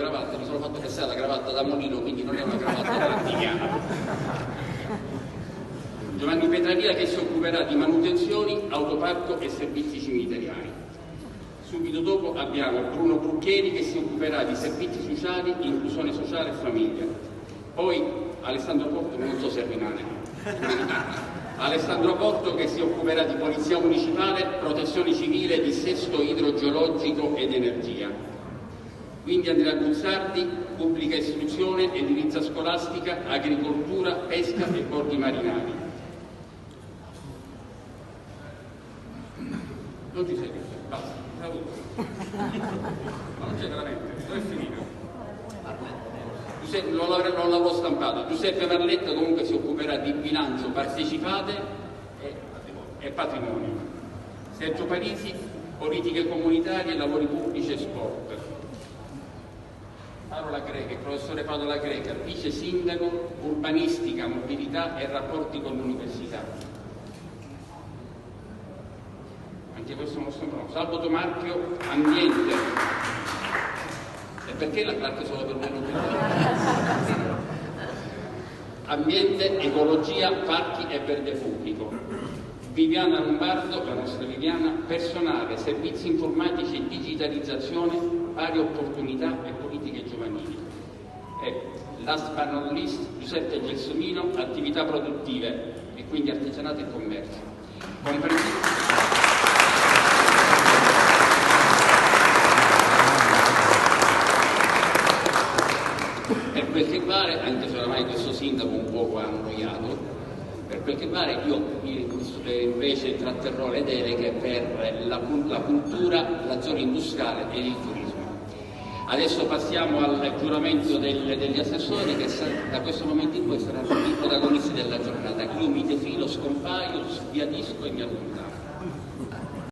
cravatta, mi sono fatto fessare la cravatta da Molino, quindi non è una cravatta antichiana. Giovanni Petravia che si occuperà di manutenzioni, autoparco e servizi cimiteriali. Subito dopo abbiamo Bruno Brucchieri che si occuperà di servizi sociali, inclusione sociale e famiglia. Poi Alessandro Porto, non so se rimane, Alessandro Porto che si occuperà di polizia municipale, protezione civile, dissesto idrogeologico ed energia. Quindi Andrea Guzzardi, pubblica istruzione, edilizia scolastica, agricoltura, pesca e bordi marinari. Non ti segui, basta, saluto. Ma non c'è veramente, dove è finito? Non l'avrò stampato. Giuseppe Marletta comunque si occuperà di bilancio, partecipate e patrimonio. Sergio Parisi, politiche comunitarie, lavori pubblici e sport. Paola Greca, il professore Paola Greca, vice sindaco, urbanistica, mobilità e rapporti con l'università. Anche questo non so, no. Salvo Tomarchio, ambiente. E perché la classe solo per me? Ambiente, ecologia, parchi e verde pubblico. Viviana Lombardo, la nostra Viviana, personale, servizi informatici e digitalizzazione, pari opportunità e politiche giovanili. E last but not least, Giuseppe Gelsomino, attività produttive e quindi artigianato e commercio. Per quel che vale, anche se oramai questo sindaco un po' ha annoiato, per quel che vale io invece tratterrò le deleghe per la cultura, la zona industriale e il turismo. Adesso passiamo al giuramento degli assessori che da questo momento in poi saranno i protagonisti della giornata. Io mi defilo, scompaio, sbiadisco e mi allontano.